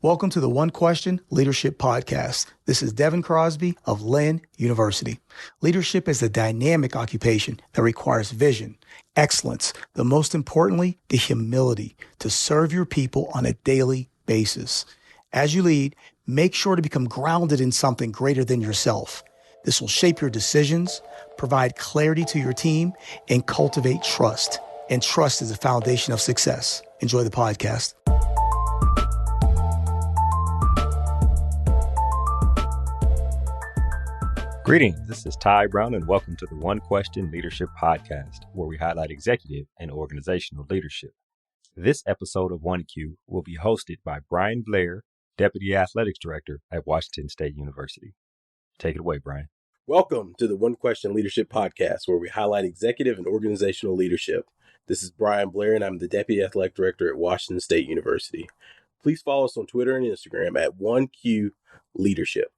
Welcome to the One Question Leadership Podcast. This is Devin Crosby of Lynn University. Leadership is a dynamic occupation that requires vision, excellence, but most importantly, the humility to serve your people on a daily basis. As you lead, make sure to become grounded in something greater than yourself. This will shape your decisions, provide clarity to your team, and cultivate trust. And trust is the foundation of success. Enjoy the podcast. Greetings, this is Ty Brown, and welcome to the One Question Leadership Podcast, where we highlight executive and organizational leadership. This episode of 1Q will be hosted by Brian Blair, Deputy Athletics Director at Washington State University. Take it away, Brian. Welcome to the One Question Leadership Podcast, where we highlight executive and organizational leadership. This is Brian Blair, and I'm the Deputy Athletic Director at Washington State University. Please follow us on Twitter and Instagram at 1Q Leadership.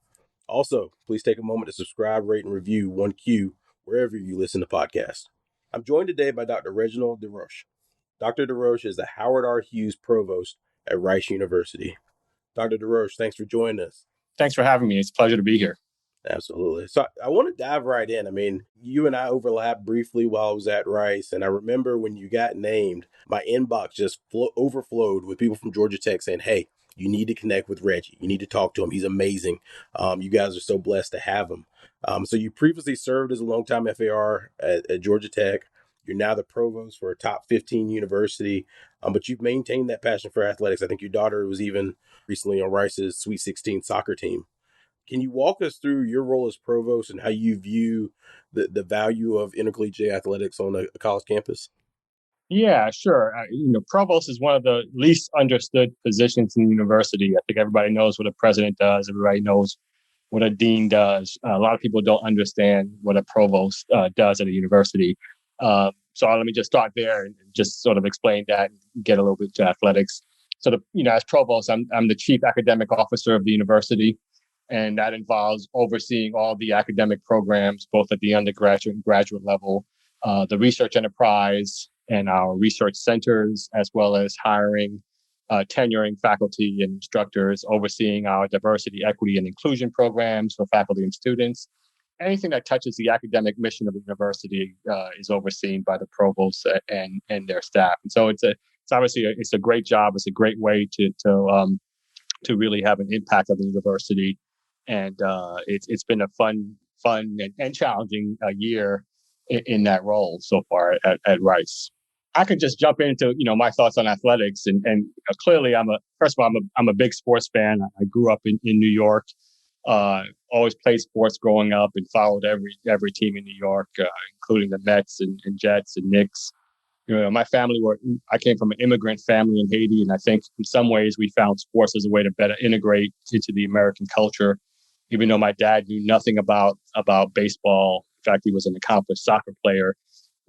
Also, please take a moment to subscribe, rate, and review 1Q wherever you listen to podcasts. I'm joined today by Dr. Reggie DesRoches. Dr. DesRoches is the Howard R. Hughes Provost at Rice University. Dr. DesRoches, thanks for joining us. Thanks for having me. It's a pleasure to be here. Absolutely. So I want to dive right in. I mean, you and I overlapped briefly while I was at Rice, and I remember when you got named, my inbox just overflowed with people from Georgia Tech saying, hey, you need to connect with Reggie. You need to talk to him. He's amazing. You guys are so blessed to have him. So you previously served as a longtime FAR at Georgia Tech. You're now the provost for a top 15 university, but you've maintained that passion for athletics. I think your daughter was even recently on Rice's Sweet 16 soccer team. Can you walk us through your role as provost and how you view the value of intercollegiate athletics on a college campus? Yeah, sure. Provost is one of the least understood positions in the university. I think everybody knows what a president does. Everybody knows what a dean does. A lot of people don't understand what a provost does at a university. So let me just start there and just sort of explain that and get a little bit to athletics. So, as provost, I'm the chief academic officer of the university. And that involves overseeing all the academic programs, both at the undergraduate and graduate level, the research enterprise and our research centers, as well as hiring, tenuring faculty and instructors, overseeing our diversity, equity, and inclusion programs for faculty and students. Anything that touches the academic mission of the university is overseen by the provost and their staff. And so it's obviously a great job. It's a great way to really have an impact on the university. And it's been a fun and challenging year in that role so far at Rice. I could just jump into my thoughts on athletics, and clearly I'm a big sports fan. I grew up in New York, always played sports growing up, and followed every team in New York, including the Mets and Jets and Knicks. My family I came from an immigrant family in Haiti, and I think in some ways we found sports as a way to better integrate into the American culture. Even though my dad knew nothing about baseball, in fact, he was an accomplished soccer player.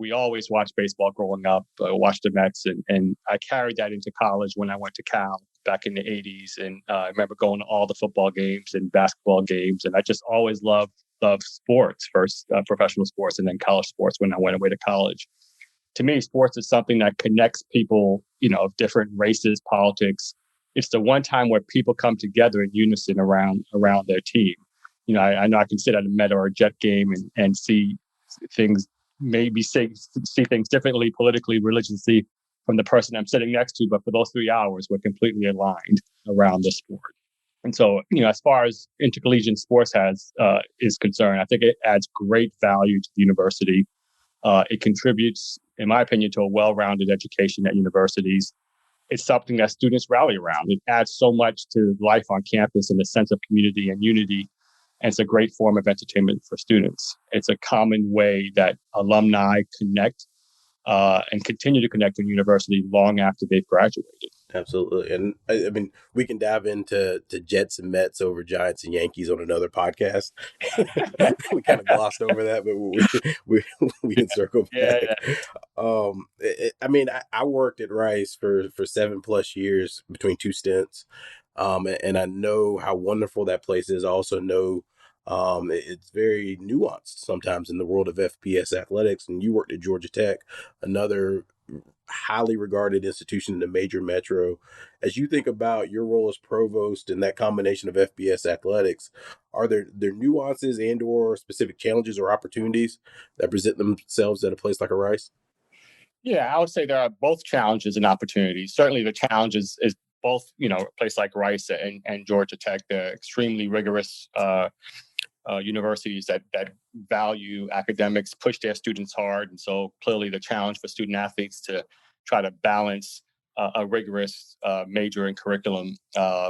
We always watched baseball growing up, watched the Mets, and I carried that into college when I went to Cal back in the 80s. And I remember going to all the football games and basketball games, and I just always loved sports, first professional sports and then college sports when I went away to college. To me, sports is something that connects people, of different races, politics. It's the one time where people come together in unison around their team. I know I can sit at a Met or a Jet game and see things, maybe see things differently, politically, religiously, from the person I'm sitting next to. But for those 3 hours, we're completely aligned around the sport. And so, as far as intercollegiate sports is concerned, I think it adds great value to the university. It contributes, in my opinion, to a well-rounded education at universities. It's something that students rally around. It adds so much to life on campus and a sense of community and unity. And it's a great form of entertainment for students. It's a common way that alumni connect and continue to connect in university long after they've graduated. Absolutely. And I mean, we can dive into Jets and Mets over Giants and Yankees on another podcast. We kind of glossed over that, but we can circle back. Yeah. I worked at Rice for 7+ years between two stints. And I know how wonderful that place is. I also know it's very nuanced sometimes in the world of FPS athletics. And you worked at Georgia Tech, another highly regarded institution in a major metro. As you think about your role as provost and that combination of FBS athletics, are there nuances and or specific challenges or opportunities that present themselves at a place like a Rice? Yeah, I would say there are both challenges and opportunities. Certainly, the challenges is both, a place like Rice and Georgia Tech, they're extremely rigorous universities that value academics, push their students hard. And so clearly the challenge for student athletes to try to balance a rigorous major and curriculum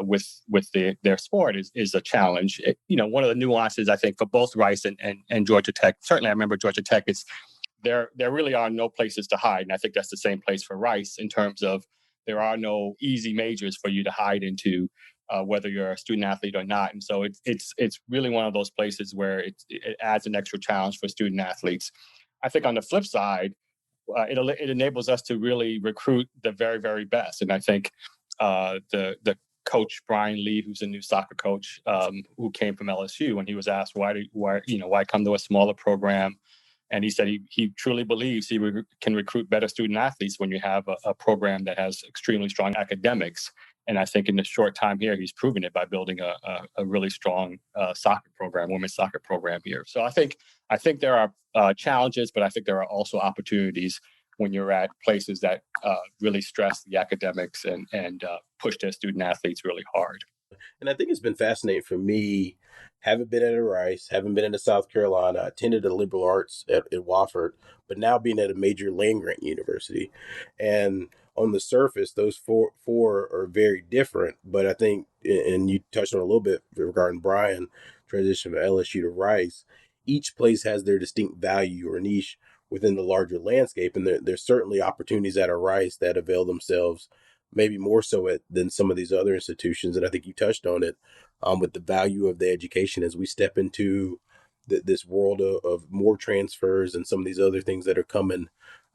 with their sport is a challenge. One of the nuances I think for both Rice and Georgia Tech, certainly I remember Georgia Tech, is there really are no places to hide. And I think that's the same place for Rice in terms of there are no easy majors for you to hide into, whether you're a student athlete or not. And so it's really one of those places where it adds an extra challenge for student athletes. I think on the flip side, it enables us to really recruit the very, very best. And I think the coach Brian Lee, who's a new soccer coach, who came from LSU, when he was asked why come to a smaller program, and he said he truly believes he can recruit better student athletes when you have a program that has extremely strong academics. And I think in the short time here, he's proven it by building a really strong soccer program, women's soccer program here. So I think there are challenges, but I think there are also opportunities when you're at places that really stress the academics and push their student athletes really hard. And I think it's been fascinating for me. Haven't been at a Rice, haven't been into South Carolina. I attended a liberal arts at Wofford, but now being at a major land grant university. And on the surface, those four are very different. But I think, and you touched on a little bit regarding Brian, transition from LSU to Rice, each place has their distinct value or niche within the larger landscape. And there's certainly opportunities at a Rice that avail themselves maybe more so than some of these other institutions. And I think you touched on it with the value of the education as we step into this world of more transfers and some of these other things that are coming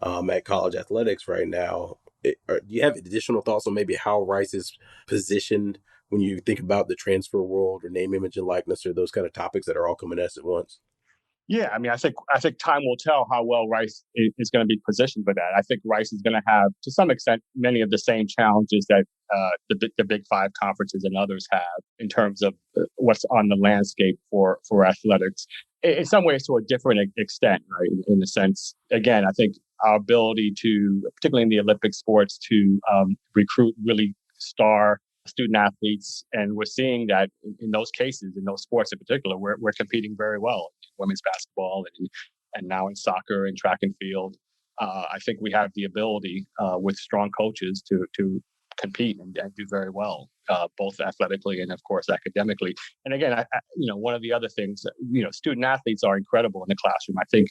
at college athletics right now. Do you have additional thoughts on maybe how Rice is positioned when you think about the transfer world or name, image, and likeness, or those kind of topics that are all coming at us at once? Yeah, I mean, I think time will tell how well Rice is going to be positioned for that. I think Rice is going to have, to some extent, many of the same challenges that the Big Five conferences and others have in terms of what's on the landscape for athletics. In some ways, to a different extent, right? In the sense, again, I think our ability to, particularly in the Olympic sports, to recruit really star student athletes, and we're seeing that in those cases, in those sports in particular, we're competing very well in women's basketball and now in soccer and track and field. I think we have the ability with strong coaches to compete and do very well, both athletically and of course academically. And again, one of the other things, student athletes are incredible in the classroom. I think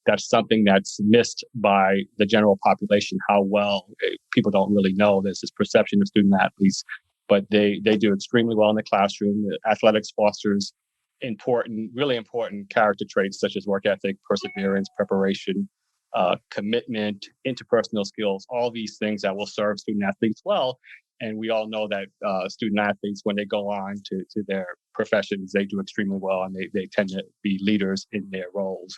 that's something that's missed by the general population, how well people don't really know. There's this perception of student athletes, but they do extremely well in the classroom. Athletics fosters really important character traits such as work ethic, perseverance, preparation, commitment, interpersonal skills, all these things that will serve student athletes well. And we all know that student athletes, when they go on to their professions, they do extremely well, and they tend to be leaders in their roles.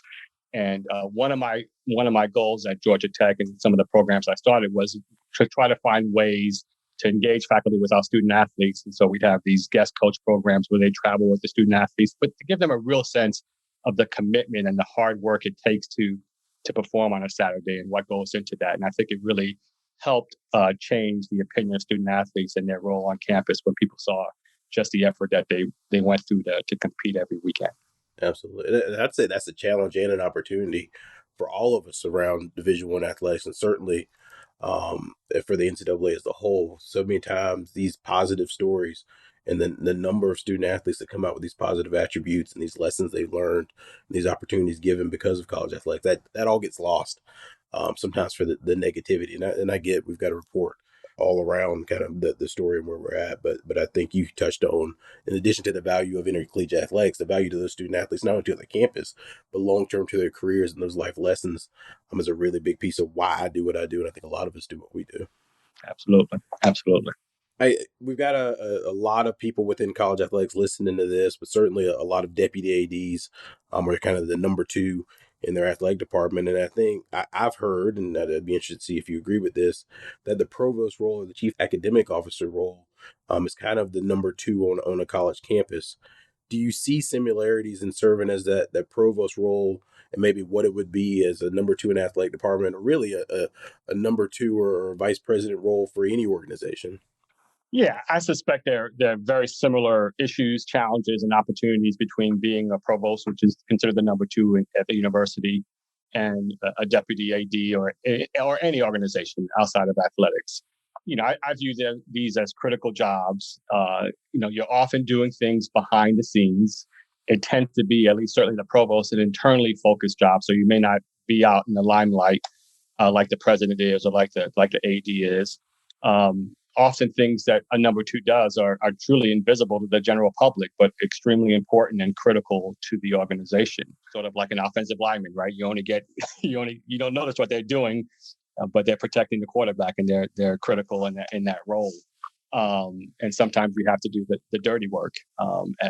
And one of my goals at Georgia Tech and some of the programs I started was to try to find ways to engage faculty with our student athletes. And so we'd have these guest coach programs where they travel with the student athletes, but to give them a real sense of the commitment and the hard work it takes to perform on a Saturday and what goes into that. And I think it really helped change the opinion of student athletes and their role on campus when people saw just the effort that they went through to compete every weekend. Absolutely. And I'd say that's a challenge and an opportunity for all of us around Division I athletics, and certainly for the NCAA as a whole. So many times these positive stories and then the number of student athletes that come out with these positive attributes and these lessons they've learned, and these opportunities given because of college athletics, that all gets lost sometimes for the negativity. And I get we've got to report all around kind of the story and where we're at. But I think you touched on, in addition to the value of intercollegiate athletics, the value to those student athletes, not only to the campus, but long-term to their careers and those life lessons is a really big piece of why I do what I do. And I think a lot of us do what we do. Absolutely. Absolutely. We've got a lot of people within college athletics listening to this, but certainly a lot of deputy ADs are kind of the number two in their athletic department. And I think I've heard, and I'd be interested to see if you agree with this, that the provost role or the chief academic officer role is kind of the number two on a college campus. Do you see similarities in serving as that provost role, and maybe what it would be as a number two in athletic department, or really a number two or vice president role for any organization? Yeah, I suspect there are very similar issues, challenges, and opportunities between being a provost, which is considered the number two at the university, and a deputy AD or any organization outside of athletics. I view these as critical jobs. You're often doing things behind the scenes. It tends to be, at least certainly the provost, an internally focused job. So you may not be out in the limelight like the president is or like the AD is. Often things that a number two does are truly invisible to the general public, but extremely important and critical to the organization. Sort of like an offensive lineman, right? You don't notice what they're doing, but they're protecting the quarterback, and they're critical in that role. And sometimes we have to do the dirty work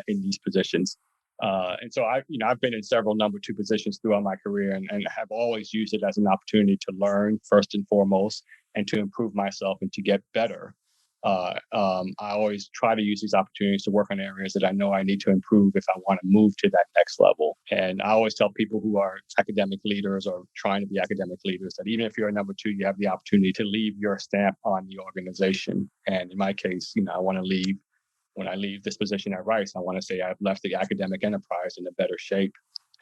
in these positions. And so I've been in several number two positions throughout my career, and have always used it as an opportunity to learn first and foremost, and to improve myself and to get better. I always try to use these opportunities to work on areas that I know I need to improve if I want to move to that next level. And I always tell people who are academic leaders or trying to be academic leaders that even if you're a number two, you have the opportunity to leave your stamp on the organization. And in my case, I want to leave. When I leave this position at Rice, I want to say I've left the academic enterprise in a better shape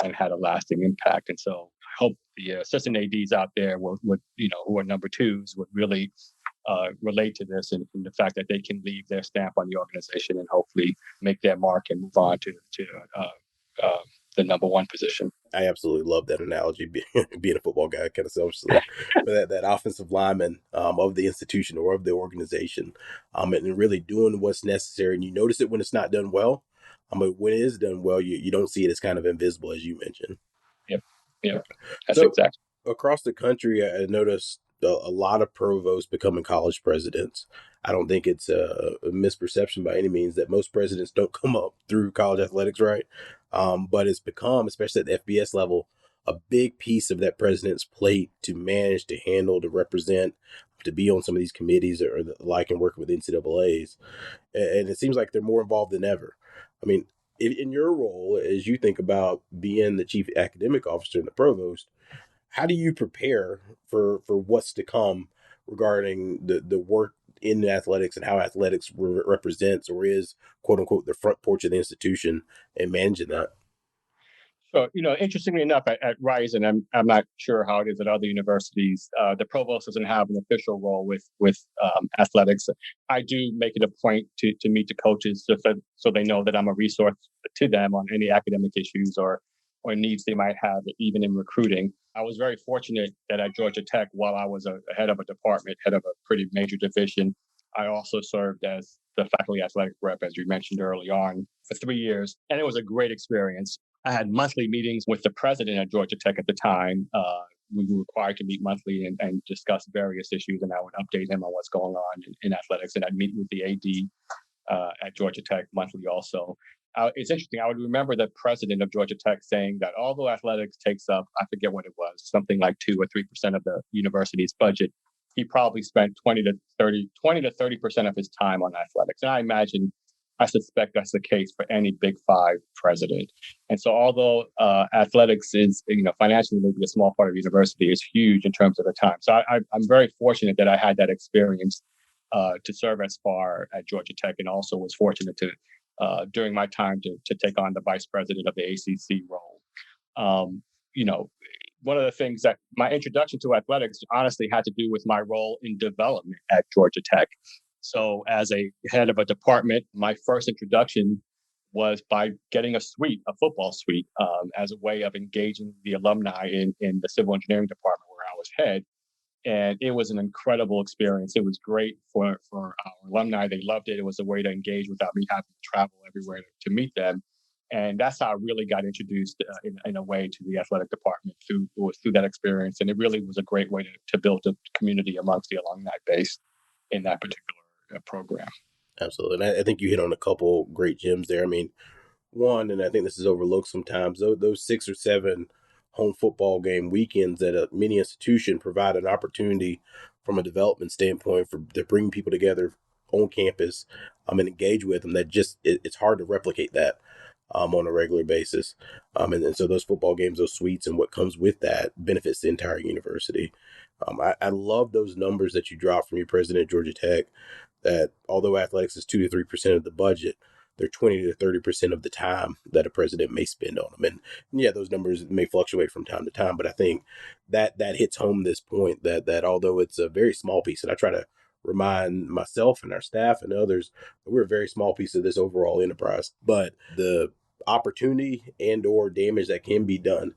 and had a lasting impact. And so I hope the assistant ADs out there would who are number twos would really relate to this, and the fact that they can leave their stamp on the organization and hopefully make their mark and move on to the number one position. I absolutely love that analogy, being a football guy, kind of selfishly, but that offensive lineman of the institution or of the organization, and really doing what's necessary. And you notice it when it's not done well, but when it is done well, you don't see it as kind of invisible, as you mentioned. Yep. That's So exactly. across the country, I noticed a lot of provosts becoming college presidents. I don't think it's a misperception by any means that most presidents don't come up through college athletics, right? But it's become, especially at the FBS level, a big piece of that president's plate to manage, to handle, to represent, to be on some of these committees or the like, and working with NCAAs. And it seems like they're more involved than ever. I mean, in your role, as you think about being the chief academic officer and the provost, how do you prepare for what's to come regarding the work in athletics and how athletics represents or is, quote unquote, the front porch of the institution, and managing that? So, interestingly enough, at Rice, and I'm not sure how it is at other universities, the provost doesn't have an official role with athletics. I do make it a point to meet the coaches so they know that I'm a resource to them on any academic issues or needs they might have, even in recruiting. I was very fortunate that at Georgia Tech, while I was a head of a department, head of a pretty major division, I also served as the faculty athletic rep, as you mentioned early on, for 3 years. And it was a great experience. I had monthly meetings with the president at Georgia Tech at the time. We were required to meet monthly and discuss various issues, and I would update him on what's going on in athletics. And I'd meet with the AD at Georgia Tech monthly also. It's interesting. I would remember the president of Georgia Tech saying that although athletics takes up, I forget what it was, something like 2 or 3% of the university's budget, he probably spent 20 to 30% of his time on athletics. And I suspect that's the case for any Big Five president. And so although athletics is, financially maybe a small part of the university, is huge in terms of the time. So I'm very fortunate that I had that experience to serve as far at Georgia Tech, and also was fortunate to, during my time, to take on the vice president of the ACC role. One of the things that my introduction to athletics honestly had to do with my role in development at Georgia Tech. So as a head of a department, my first introduction was by getting a football suite, as a way of engaging the alumni in the civil engineering department where I was head. And it was an incredible experience. It was great for our alumni. They loved it. It was a way to engage without me having to travel everywhere to meet them. And that's how I really got introduced in a way to the athletic department through that experience. And it really was a great way to build a community amongst the alumni base in that particular program. Absolutely. And I think you hit on a couple great gems there. I mean, one, and I think this is overlooked sometimes, those 6 or 7 home football game weekends at a mini institution provide an opportunity from a development standpoint to bring people together on campus and engage with them. That just it's hard to replicate that on a regular basis. And so those football games, those suites, and what comes with that benefits the entire university. I love those numbers that you dropped from your president at Georgia Tech, that although athletics is 2 to 3% of the budget, they're 20 to 30% of the time that a president may spend on them. And yeah, those numbers may fluctuate from time to time, but I think that hits home this point that although it's a very small piece, and I try to remind myself and our staff and others that we're a very small piece of this overall enterprise, but the opportunity and or damage that can be done,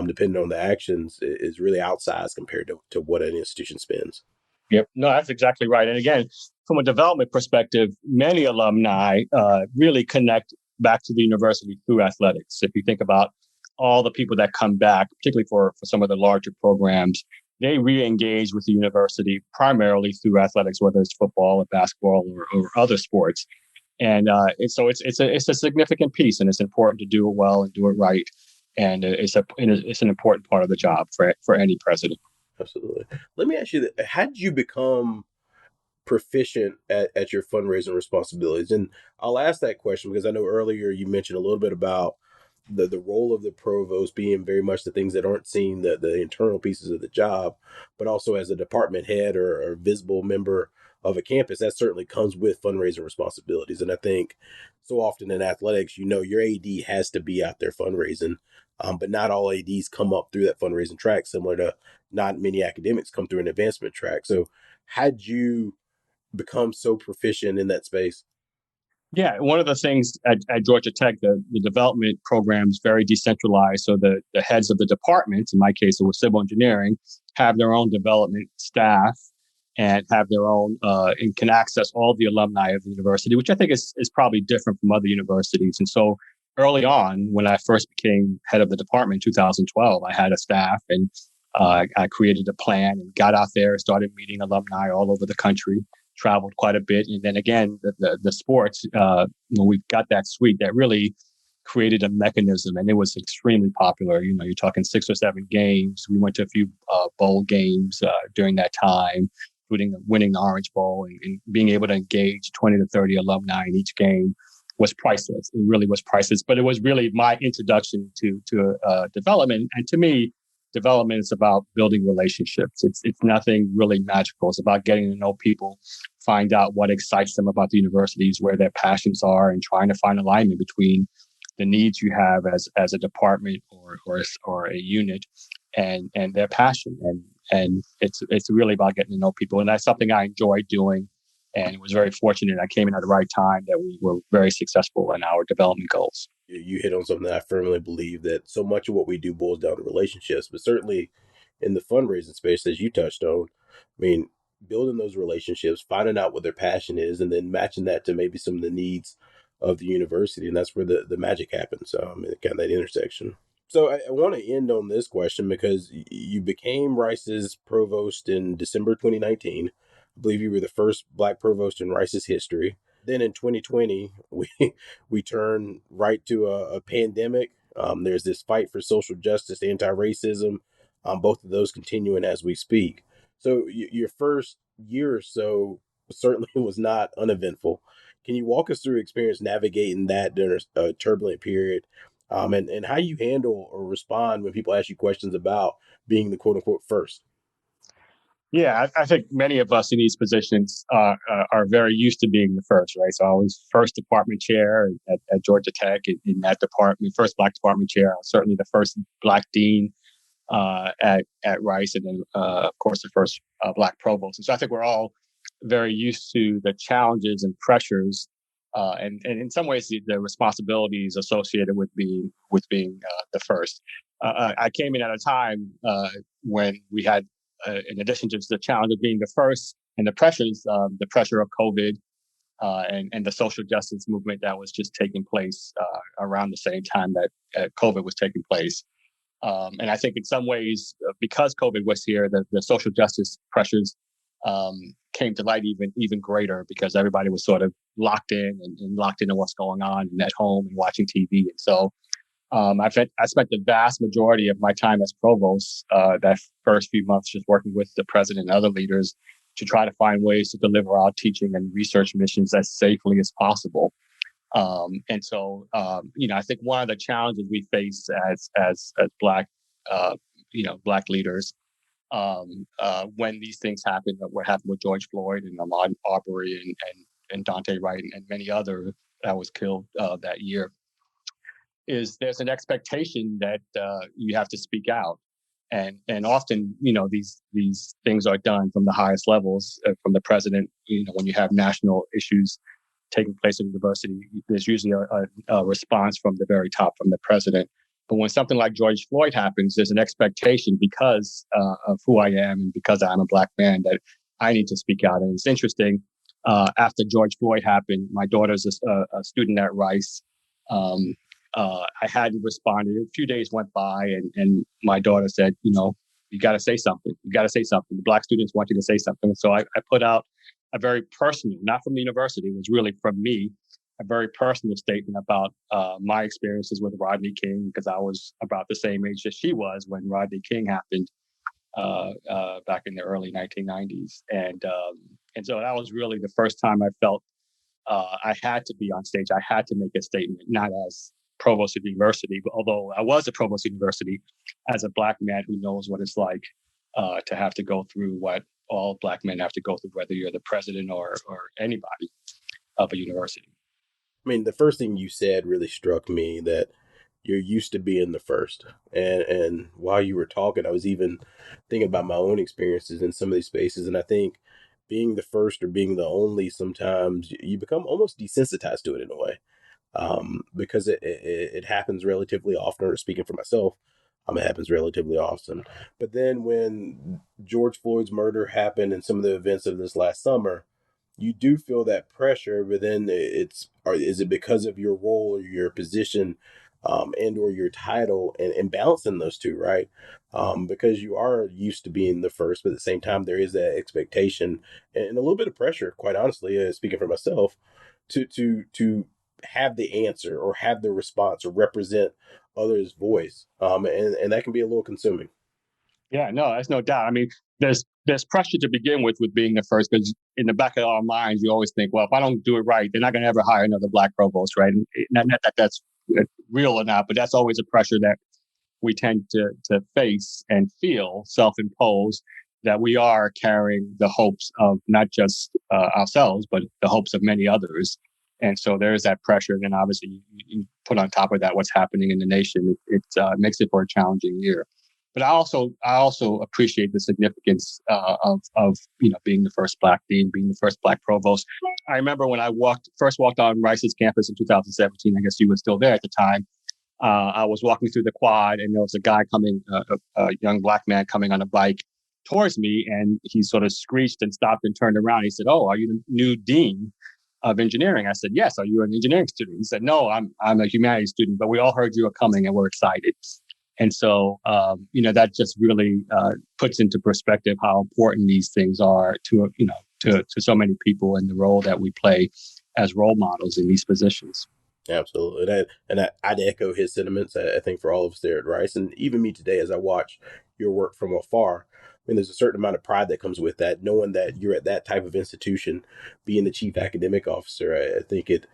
depending on the actions, is really outsized compared to what an institution spends. Yep. No, that's exactly right. And again, from a development perspective, many alumni really connect back to the university through athletics. If you think about all the people that come back, particularly for some of the larger programs, they re-engage with the university primarily through athletics, whether it's football or basketball or other sports. And so it's a significant piece, and it's important to do it well and do it right. And it's an important part of the job for any president. Absolutely. Let me ask you that. How did you become proficient at your fundraising responsibilities? And I'll ask that question because I know earlier you mentioned a little bit about the role of the provost being very much the things that aren't seen, the internal pieces of the job, but also as a department head or visible member of a campus, that certainly comes with fundraising responsibilities. And I think so often in athletics, your AD has to be out there fundraising, but not all ADs come up through that fundraising track, similar to not many academics come through an advancement track. So how'd you become so proficient in that space? Yeah, one of the things at Georgia Tech, the development program is very decentralized. So the heads of the departments, in my case, it was civil engineering, have their own development staff and have their own and can access all the alumni of the university, which I think is probably different from other universities. And so early on, when I first became head of the department in 2012, I had a staff and I created a plan and got out there, started meeting alumni all over the country, traveled quite a bit. And then again, the sports, we've got that suite that really created a mechanism, and it was extremely popular. You're talking 6 or 7 games. We went to a few bowl games during that time, including winning the Orange Bowl, and being able to engage 20 to 30 alumni in each game was priceless. It really was priceless. But it was really my introduction to development. And to me, development is about building relationships. It's nothing really magical. It's about getting to know people, find out what excites them about the universities, where their passions are, and trying to find alignment between the needs you have as a department or a unit and their passion. And it's really about getting to know people. And that's something I enjoy doing. And it was very fortunate I came in at the right time that we were very successful in our development goals. You hit on something that I firmly believe, that so much of what we do boils down to relationships, but certainly in the fundraising space, as you touched on, building those relationships, finding out what their passion is, and then matching that to maybe some of the needs of the university. And that's where the magic happens. Kind of that intersection. So I want to end on this question because you became Rice's provost in December 2019. I believe you were the first Black provost in Rice's history. Then in 2020, we turn right to a pandemic. There's this fight for social justice, anti-racism, both of those continuing as we speak. So your first year or so certainly was not uneventful. Can you walk us through experience navigating that during a turbulent period, and how you handle or respond when people ask you questions about being the quote unquote first? Yeah, I think many of us in these positions are very used to being the first, right? So I was first department chair at Georgia Tech in that department, first Black department chair. I was certainly the first Black dean at Rice, and then, of course, the first Black provost. And so I think we're all very used to the challenges and pressures and in some ways the responsibilities associated with being the first. I came in at a time when we had, in addition to the challenge of being the first and the pressure of COVID and the social justice movement that was just taking place around the same time that COVID was taking place. And I think in some ways, because COVID was here, the social justice pressures came to light even greater because everybody was sort of locked in and locked into what's going on and at home and watching TV. And so I spent the vast majority of my time as provost, that first few months, just working with the president and other leaders to try to find ways to deliver our teaching and research missions as safely as possible. I think one of the challenges we face as Black, Black leaders, when these things happen, what happened with George Floyd and Ahmaud Arbery and Dante Wright and many others that was killed that year, is there's an expectation that you have to speak out, and often these things are done from the highest levels, from the president. When you have national issues taking place in university, there's usually a response from the very top, from the president. But when something like George Floyd happens, there's an expectation because of who I am and because I'm a Black man that I need to speak out. And it's interesting. After George Floyd happened, my daughter's a student at Rice. I hadn't responded. A few days went by, and my daughter said, you got to say something. You got to say something. The Black students want you to say something. So I put out a very personal, not from the university, it was really from me, a very personal statement about my experiences with Rodney King, because I was about the same age as she was when Rodney King happened back in the early 1990s. And so that was really the first time I felt I had to be on stage. I had to make a statement, not as provost of the university, but although I was a provost of the university, as a Black man who knows what it's like to have to go through what all Black men have to go through, whether you're the president or anybody of a university. I mean, the first thing you said really struck me, that you're used to being the first. And while you were talking, I was even thinking about my own experiences in some of these spaces. And I think being the first or being the only, sometimes you become almost desensitized to it in a way, because it happens relatively often. Or speaking for myself, it happens relatively often. But then when George Floyd's murder happened and some of the events of this last summer, you do feel that pressure. But then is it because of your role or your position, and or your title, and balancing those two, right? Because you are used to being the first, but at the same time, there is that expectation and a little bit of pressure, quite honestly, speaking for myself, to have the answer or have the response or represent others' voice. And that can be a little consuming. Yeah, no, that's no doubt. I mean, there's pressure to begin with being the first, because in the back of our minds, you always think, well, if I don't do it right, they're not going to ever hire another Black provost, right? And not that that's real or not, but that's always a pressure that we tend to face and feel self-imposed, that we are carrying the hopes of not just ourselves, but the hopes of many others. And so there is that pressure. And then obviously you put on top of that what's happening in the nation. It makes it for a challenging year. But I also appreciate the significance of being the first Black dean, being the first Black provost. I remember when I first walked on Rice's campus in 2017. I guess you were still there at the time. I was walking through the quad, and there was a guy coming, a young Black man coming on a bike towards me, and he sort of screeched and stopped and turned around. He said, "Oh, are you the new dean of engineering?" I said, "Yes." "Are you an engineering student?" He said, "No, I'm a humanities student, but we all heard you were coming and we're excited." And so, that just really puts into perspective how important these things are to so many people, and the role that we play as role models in these positions. Absolutely. I'd echo his sentiments. I think for all of us there at Rice, and even me today, as I watch your work from afar, I mean, there's a certain amount of pride that comes with that, knowing that you're at that type of institution, being the chief academic officer. I think it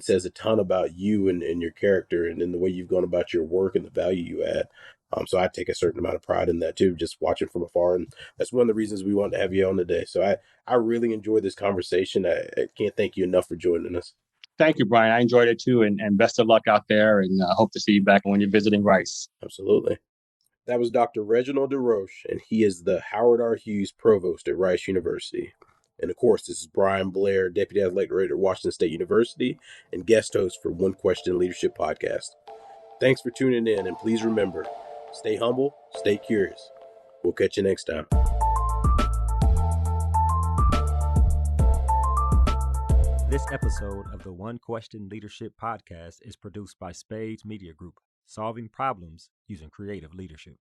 says a ton about you and your character, and in the way you've gone about your work and the value you add. So I take a certain amount of pride in that too, just watching from afar. And that's one of the reasons we wanted to have you on today. So I really enjoyed this conversation. I can't thank you enough for joining us. Thank you, Brian. I enjoyed it too, and best of luck out there, and hope to see you back when you're visiting Rice. Absolutely. That was Dr. Reggie DesRoches, and he is the Howard R. Hughes Provost at Rice University. And of course, this is Brian Blair, Deputy Athletic Director at Washington State University, and guest host for One Question Leadership Podcast. Thanks for tuning in, and please remember, stay humble, stay curious. We'll catch you next time. This episode of the One Question Leadership Podcast is produced by Spades Media Group, solving problems using creative leadership.